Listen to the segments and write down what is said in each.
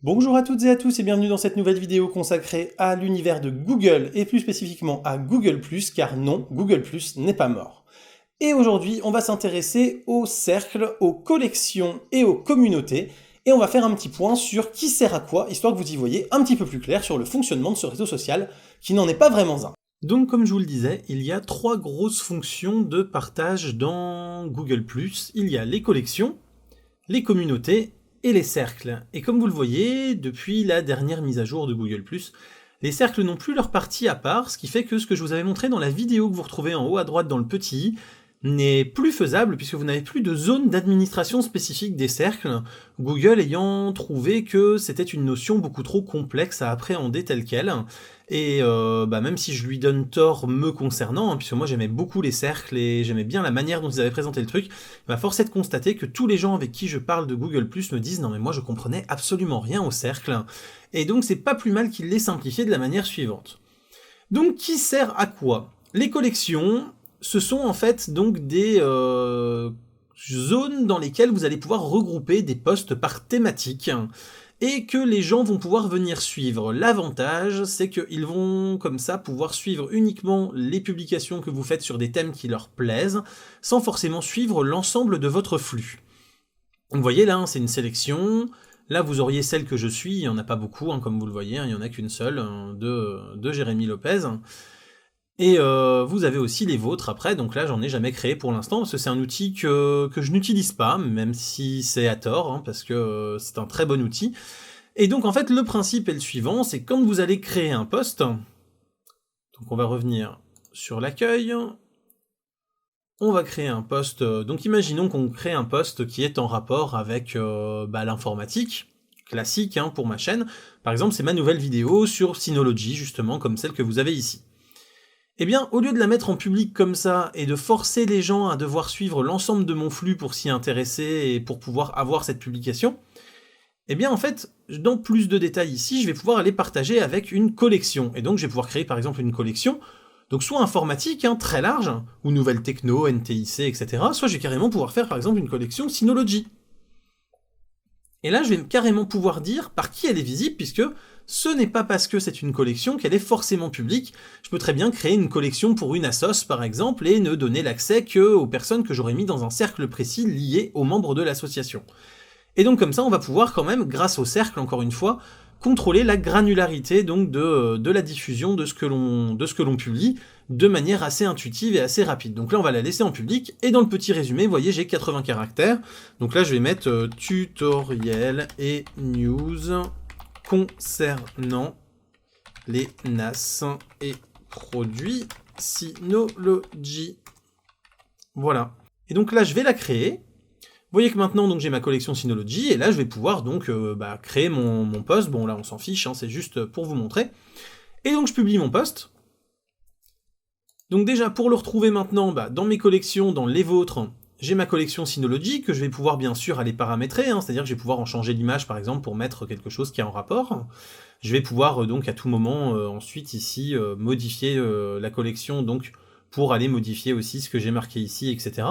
Bonjour à toutes et à tous et bienvenue dans cette nouvelle vidéo consacrée à l'univers de Google et plus spécifiquement à Google+, car non, Google+, n'est pas mort. Et aujourd'hui, on va s'intéresser aux cercles, aux collections et aux communautés, et on va faire un petit point sur qui sert à quoi, histoire que vous y voyez un petit peu plus clair sur le fonctionnement de ce réseau social, qui n'en est pas vraiment un. Donc comme je vous le disais, il y a trois grosses fonctions de partage dans Google+. Il y a les collections, les communautés et les cercles. Et comme vous le voyez, depuis la dernière mise à jour de Google+, les cercles n'ont plus leur partie à part, ce qui fait que ce que je vous avais montré dans la vidéo que vous retrouvez en haut à droite dans le petit i n'est plus faisable puisque vous n'avez plus de zone d'administration spécifique des cercles, Google ayant trouvé que c'était une notion beaucoup trop complexe à appréhender telle quelle. Et même si je lui donne tort me concernant, puisque moi j'aimais beaucoup les cercles et j'aimais bien la manière dont ils avaient présenté le truc, force est de constater que tous les gens avec qui je parle de Google+, me disent « Non mais moi je comprenais absolument rien aux cercles ». Et donc c'est pas plus mal qu'il l'ait simplifié de la manière suivante. Donc qui sert à quoi? Les collections, ce sont en fait donc des zones dans lesquelles vous allez pouvoir regrouper des posts par thématique, et que les gens vont pouvoir venir suivre. L'avantage, c'est qu'ils vont comme ça pouvoir suivre uniquement les publications que vous faites sur des thèmes qui leur plaisent, sans forcément suivre l'ensemble de votre flux. Vous voyez là, c'est une sélection. Là, vous auriez celle que je suis, il n'y en a pas beaucoup, comme vous le voyez, il n'y en a qu'une seule, de Jérémy Lopez. Et vous avez aussi les vôtres après, donc là j'en ai jamais créé pour l'instant, parce que c'est un outil que je n'utilise pas, même si c'est à tort, parce que c'est un très bon outil. Et donc en fait le principe est le suivant, c'est quand vous allez créer un post, donc on va revenir sur l'accueil, on va créer un post, donc imaginons qu'on crée un post qui est en rapport avec l'informatique, classique pour ma chaîne, par exemple c'est ma nouvelle vidéo sur Synology, justement comme celle que vous avez ici. Eh bien, au lieu de la mettre en public comme ça, et de forcer les gens à devoir suivre l'ensemble de mon flux pour s'y intéresser et pour pouvoir avoir cette publication, eh bien en fait, dans plus de détails ici, je vais pouvoir aller partager avec une collection. Et donc je vais pouvoir créer par exemple une collection, donc soit informatique, très large, ou nouvelles techno, NTIC, etc. Soit je vais carrément pouvoir faire par exemple une collection Synology. Et là, je vais carrément pouvoir dire par qui elle est visible, puisque ce n'est pas parce que c'est une collection qu'elle est forcément publique. Je peux très bien créer une collection pour une assoce, par exemple, et ne donner l'accès qu'aux personnes que j'aurais mis dans un cercle précis lié aux membres de l'association. Et donc comme ça, on va pouvoir quand même, grâce au cercle, encore une fois, contrôler la granularité donc de la diffusion de ce que l'on publie, de manière assez intuitive et assez rapide. Donc là, on va la laisser en public, et dans le petit résumé, vous voyez, j'ai 80 caractères. Donc là, je vais mettre tutoriel et news concernant les NAS et produits Synology. Voilà. Et donc là, je vais la créer. Vous voyez que maintenant, donc j'ai ma collection Synology, et là, je vais pouvoir donc créer mon post. Bon, là, on s'en fiche, c'est juste pour vous montrer. Et donc, je publie mon post. Donc déjà, pour le retrouver maintenant, dans mes collections, dans les vôtres, j'ai ma collection Synology, que je vais pouvoir bien sûr aller paramétrer, c'est-à-dire que je vais pouvoir en changer l'image par exemple pour mettre quelque chose qui est en rapport. Je vais pouvoir donc à tout moment ensuite ici modifier la collection donc pour aller modifier aussi ce que j'ai marqué ici, etc.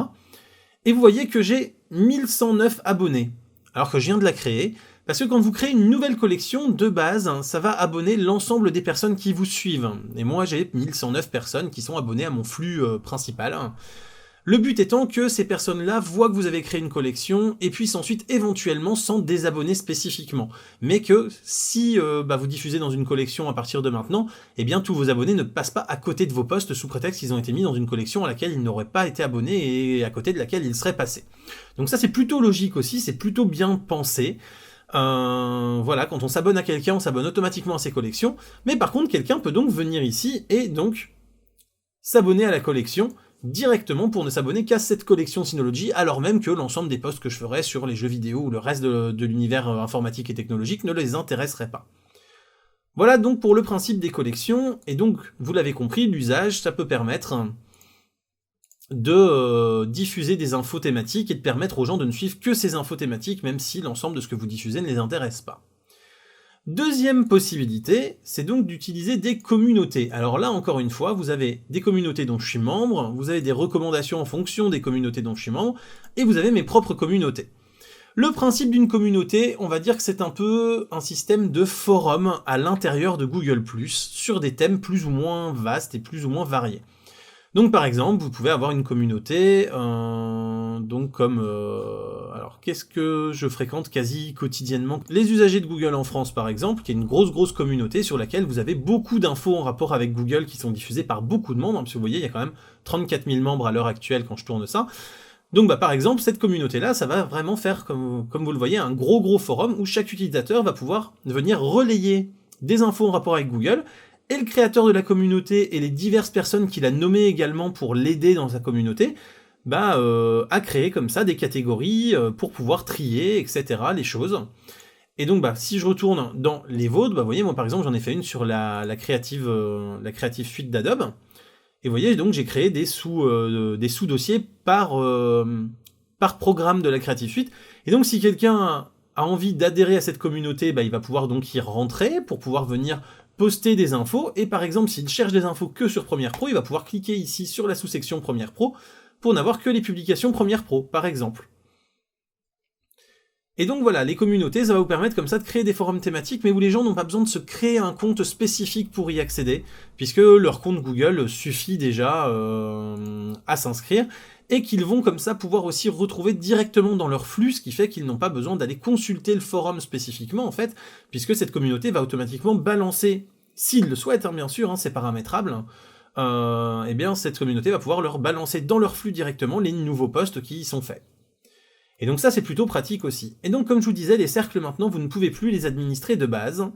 Et vous voyez que j'ai 1109 abonnés, alors que je viens de la créer, parce que quand vous créez une nouvelle collection, de base, ça va abonner l'ensemble des personnes qui vous suivent. Et moi j'ai 1109 personnes qui sont abonnées à mon flux principal. Le but étant que ces personnes-là voient que vous avez créé une collection et puissent ensuite éventuellement s'en désabonner spécifiquement. Mais que si vous diffusez dans une collection à partir de maintenant, eh bien tous vos abonnés ne passent pas à côté de vos posts sous prétexte qu'ils ont été mis dans une collection à laquelle ils n'auraient pas été abonnés et à côté de laquelle ils seraient passés. Donc ça c'est plutôt logique aussi, c'est plutôt bien pensé. Voilà, quand on s'abonne à quelqu'un, on s'abonne automatiquement à ses collections, mais par contre quelqu'un peut donc venir ici et donc s'abonner à la collection directement pour ne s'abonner qu'à cette collection Synology, alors même que l'ensemble des posts que je ferais sur les jeux vidéo ou le reste de l'univers informatique et technologique ne les intéresserait pas. Voilà donc pour le principe des collections, et donc, vous l'avez compris, l'usage, ça peut permettre de diffuser des infos thématiques et de permettre aux gens de ne suivre que ces infos thématiques, même si l'ensemble de ce que vous diffusez ne les intéresse pas. Deuxième possibilité, c'est donc d'utiliser des communautés. Alors là, encore une fois, vous avez des communautés dont je suis membre, vous avez des recommandations en fonction des communautés dont je suis membre, et vous avez mes propres communautés. Le principe d'une communauté, on va dire que c'est un peu un système de forum à l'intérieur de Google+, sur des thèmes plus ou moins vastes et plus ou moins variés. Donc par exemple, vous pouvez avoir une communauté, donc comme... alors qu'est-ce que je fréquente quasi quotidiennement? Les usagers de Google en France par exemple, qui est une grosse communauté sur laquelle vous avez beaucoup d'infos en rapport avec Google qui sont diffusées par beaucoup de membres, hein, parce que vous voyez, il y a quand même 34 000 membres à l'heure actuelle quand je tourne ça. Donc par exemple, cette communauté-là, ça va vraiment faire, comme vous le voyez, un gros forum où chaque utilisateur va pouvoir venir relayer des infos en rapport avec Google, et le créateur de la communauté et les diverses personnes qu'il a nommées également pour l'aider dans sa communauté, a créé comme ça des catégories pour pouvoir trier, etc. les choses. Et donc si je retourne dans les vôtres, vous voyez, moi par exemple j'en ai fait une sur la Creative Suite d'Adobe, et vous voyez donc j'ai créé des sous-dossiers par programme de la Creative Suite, et donc si quelqu'un a envie d'adhérer à cette communauté, il va pouvoir donc y rentrer pour pouvoir venir poster des infos, et par exemple s'il cherche des infos que sur Premiere Pro, il va pouvoir cliquer ici sur la sous-section Premiere Pro pour n'avoir que les publications Premiere Pro, par exemple. Et donc voilà, les communautés, ça va vous permettre comme ça de créer des forums thématiques, mais où les gens n'ont pas besoin de se créer un compte spécifique pour y accéder, puisque leur compte Google suffit déjà à s'inscrire, et qu'ils vont comme ça pouvoir aussi retrouver directement dans leur flux, ce qui fait qu'ils n'ont pas besoin d'aller consulter le forum spécifiquement en fait, puisque cette communauté va automatiquement balancer, s'ils le souhaitent bien sûr, c'est paramétrable, et bien cette communauté va pouvoir leur balancer dans leur flux directement les nouveaux posts qui y sont faits. Et donc ça c'est plutôt pratique aussi. Et donc comme je vous disais, les cercles maintenant vous ne pouvez plus les administrer de base,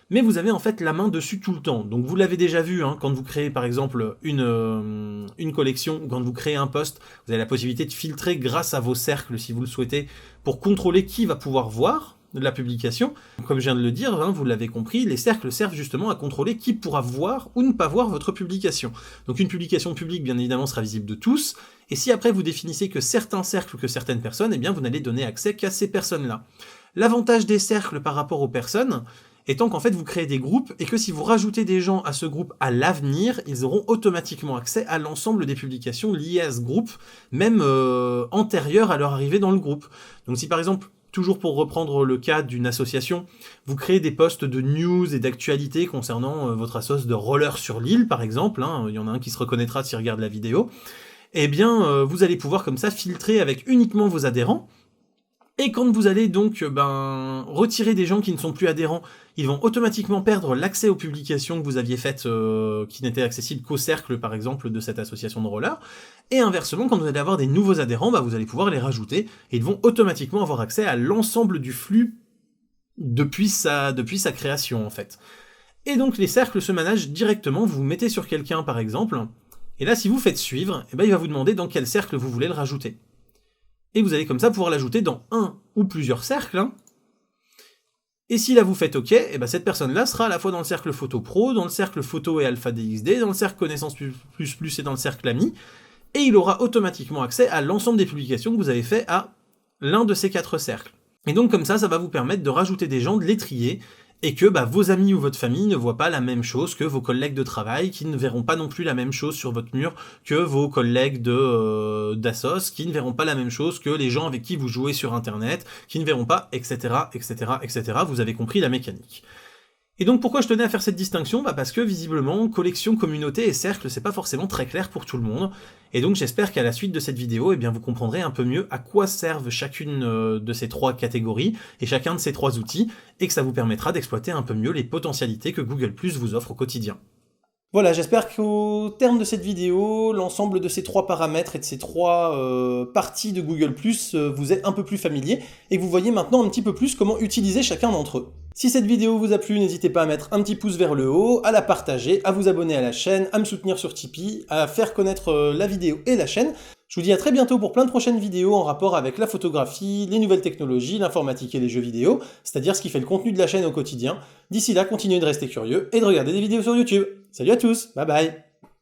mais vous avez en fait la main dessus tout le temps. Donc vous l'avez déjà vu, quand vous créez par exemple une collection, ou quand vous créez un post, vous avez la possibilité de filtrer grâce à vos cercles si vous le souhaitez, pour contrôler qui va pouvoir voir la publication. Comme je viens de le dire, vous l'avez compris, les cercles servent justement à contrôler qui pourra voir ou ne pas voir votre publication. Donc une publication publique bien évidemment sera visible de tous, et si après vous définissez que certains cercles ou que certaines personnes, eh bien vous n'allez donner accès qu'à ces personnes-là. L'avantage des cercles par rapport aux personnes, étant qu'en fait vous créez des groupes, et que si vous rajoutez des gens à ce groupe à l'avenir, ils auront automatiquement accès à l'ensemble des publications liées à ce groupe, même antérieures à leur arrivée dans le groupe. Donc si par exemple, toujours pour reprendre le cas d'une association, vous créez des posts de news et d'actualité concernant votre assoce de roller sur l'île par exemple, il y en a un qui se reconnaîtra s'il regarde la vidéo, eh bien vous allez pouvoir comme ça filtrer avec uniquement vos adhérents. Et quand vous allez donc retirer des gens qui ne sont plus adhérents, ils vont automatiquement perdre l'accès aux publications que vous aviez faites qui n'étaient accessibles qu'au cercle par exemple de cette association de roller, et inversement quand vous allez avoir des nouveaux adhérents, vous allez pouvoir les rajouter, et ils vont automatiquement avoir accès à l'ensemble du flux depuis sa création en fait. Et donc les cercles se managent directement, vous vous mettez sur quelqu'un par exemple, et là si vous faites suivre, il va vous demander dans quel cercle vous voulez le rajouter. Et vous allez comme ça pouvoir l'ajouter dans un ou plusieurs cercles. Et si là vous faites OK, cette personne-là sera à la fois dans le cercle photo pro, dans le cercle photo et alpha DXD, dans le cercle connaissance plus et dans le cercle ami, et il aura automatiquement accès à l'ensemble des publications que vous avez fait à l'un de ces 4 cercles. Et donc comme ça va vous permettre de rajouter des gens, de les trier, et que vos amis ou votre famille ne voient pas la même chose que vos collègues de travail, qui ne verront pas non plus la même chose sur votre mur que vos collègues d'assos, qui ne verront pas la même chose que les gens avec qui vous jouez sur internet, qui ne verront pas, etc., etc., etc. Vous avez compris la mécanique. Et donc pourquoi je tenais à faire cette distinction ? Parce que visiblement, collection, communauté et cercle, c'est pas forcément très clair pour tout le monde, et donc j'espère qu'à la suite de cette vidéo, vous comprendrez un peu mieux à quoi servent chacune de ces 3 catégories, et chacun de ces 3 outils, et que ça vous permettra d'exploiter un peu mieux les potentialités que Google+ vous offre au quotidien. Voilà, j'espère qu'au terme de cette vidéo, l'ensemble de ces 3 paramètres et de ces 3 parties de Google+, vous est un peu plus familier, et que vous voyez maintenant un petit peu plus comment utiliser chacun d'entre eux. Si cette vidéo vous a plu, n'hésitez pas à mettre un petit pouce vers le haut, à la partager, à vous abonner à la chaîne, à me soutenir sur Tipeee, à faire connaître la vidéo et la chaîne. Je vous dis à très bientôt pour plein de prochaines vidéos en rapport avec la photographie, les nouvelles technologies, l'informatique et les jeux vidéo, c'est-à-dire ce qui fait le contenu de la chaîne au quotidien. D'ici là, continuez de rester curieux et de regarder des vidéos sur YouTube. Salut à tous, bye bye.